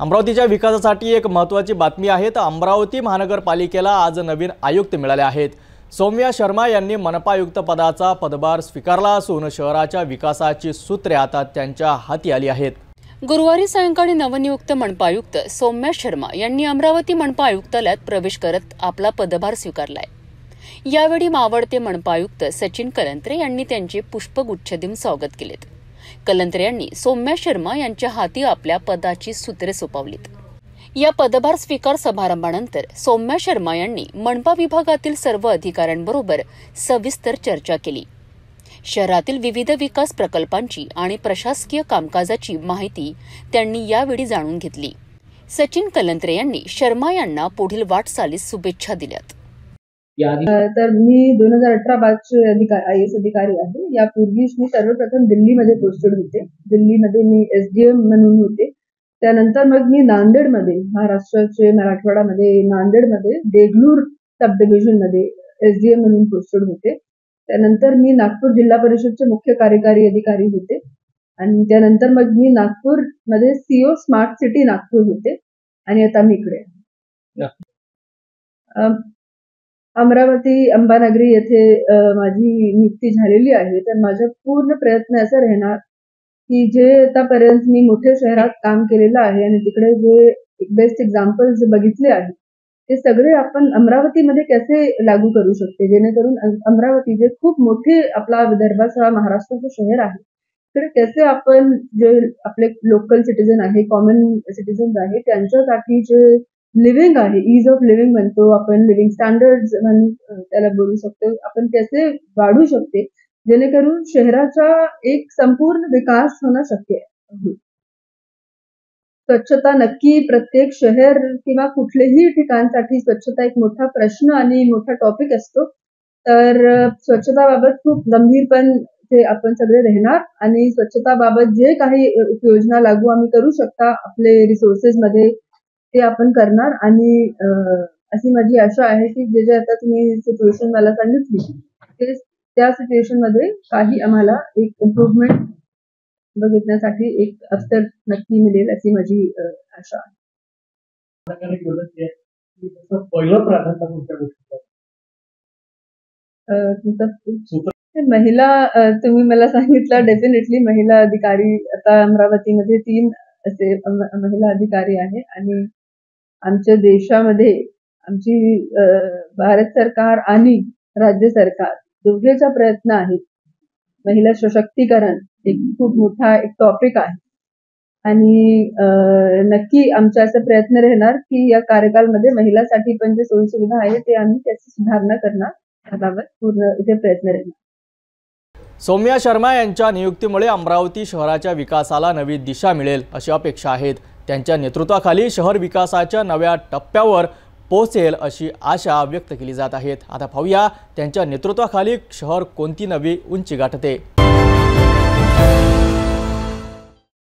अमरावतीच्या विकासासाठी एक महत्त्वाची बातमी आहे। तर अमरावती महानगरपालिकेला आज नवीन आयुक्त मिळाले आहेत। सौम्या शर्मा यांनी मनपा आयुक्त पदाचा पदभार स्वीकारला असून शहराच्या विकासाची सूत्रे आता त्यांच्या हाती आली आहेत। गुरुवारी सायंकाळी नवनियुक्त मनपा आयुक्त सौम्या शर्मा यांनी अमरावती मनपा आयुक्तालयात प्रवेश करत आपला पदभार स्वीकारलाय। यावेळी मावळते मनपा आयुक्त सचिन कलंत्रे यांनी त्यांचे पुष्पगुच्छ देऊन स्वागत केलेत। कलंत्रे यांनी सौम्या शर्मा यांच्या हाती आपल्या पदाची सूत्रे सोपवलीत। या पदभार स्वीकार समारंभानंतर सौम्या शर्मा यांनी मनपा विभागातील सर्व अधिकाऱ्यांबरोबर सविस्तर चर्चा केली। शहरातील विविध विकास प्रकल्पांची आणि प्रशासकीय कामकाजाची माहिती त्यांनी यावेळी जाणून घेतली। सचिन कलंत्रे यांनी शर्मा यांना पुढील वाटचालीस शुभेच्छा दिल्यात। तर मी 2018 बॅचचे IAS अधिकारी आहे। यापूर्वी मी सर्वप्रथम दिल्लीमध्ये पोस्टेड होते। दिल्लीमध्ये मी SDM म्हणून होते। त्यानंतर मग मी नांदेडमध्ये, महाराष्ट्राचे मराठवाड्यामध्ये नांदेडमध्ये देगलूर सब डिव्हिजन मध्ये SDM म्हणून पोस्टेड होते। त्यानंतर मी नागपूर जिल्हा परिषदचे मुख्य कार्यकारी अधिकारी होते आणि त्यानंतर मग मी नागपूर मध्ये CO स्मार्ट सिटी नागपूर होते आणि आता मी इकडे अमरावती अंबानगरी येथे माझी नियुक्ती झालेली आहे। तर माझा पूर्ण प्रयत्न असा राहणार की जे आतापर्यंत मी मोठ्या शहरात काम केलेलं आहे आणि तिकडे जे बेस्ट एक्झाम्पल्स बघितले आहेत ते सगळे आपण अमरावतीमध्ये कसे लागू करू शकते, जेणेकरून अमरावती जे खूप मोठे आपला विदर्भाचा महाराष्ट्राचं शहर आहे तर कसे आपण जे आपले लोकल सिटीजन आहे, कॉमन सिटीजन आहे, त्यांच्यासाठी जे लिव्हिंग आहे, ईज ऑफ लिव्हिंग म्हणतो आपण, लिव्हिंग स्टँडर्ड्स म्हणून त्याला बोलू शकतो, आपण कसे वाढू शकते जेणेकरून शहराचा एक संपूर्ण विकास होणं शक्य आहे। स्वच्छता नक्की प्रत्येक शहर किंवा कुठल्याही ठिकाणसाठी स्वच्छता एक मोठा प्रश्न आणि मोठा टॉपिक असतो। तर स्वच्छताबाबत खूप गंभीरपण ते आपण सगळे राहणार आणि स्वच्छताबाबत जे काही उपाययोजना लागू आम्ही करू शकता आपले रिसोर्सेस मध्ये ते आपण करणार आणि अशी माझी आशा आहे की जे आता तुम्ही सिच्युएशन मला सांगितली ते त्या सिच्युएशन मध्ये काही आम्हाला एक इम्प्रूव्हमेंट बघण्यासाठी एक अवसर नक्की मिळेल अशी माझी आशा आहे। महिला तुम्ही मला सांगितलं, डेफिनेटली महिला अधिकारी आता अमरावतीमध्ये 3 असे महिला अधिकारी आहे आणि आमच्या देशामध्ये आमची भारत सरकार आणि राज्य सरकार दोघेचा प्रयत्न आहे। महिला सशक्तीकरण एक खूप मोठा एक टॉपिक आहे आणि नक्की आमचा असा प्रयत्न राहणार की या कार्यकाळामध्ये महिलांसाठी पण जे सोयी सुविधा आहे ते आम्ही त्याची सुधारणा करणार, त्याबाबत पूर्ण इथे प्रयत्न राहणार। सौम्या शर्मा यांच्या नियुक्तीमुळे अमरावती शहराच्या विकासाला नवी दिशा मिळेल अशी अपेक्षा आहेत। त्यांच्या नेतृत्वाखाली शहर विकासाच्या नव्या टप्प्यावर पोहोचेल अशी आशा व्यक्त केली जात आहे। आता पाहूया त्यांच्या नेतृत्वाखाली शहर कोणती नवी उंची गाठते।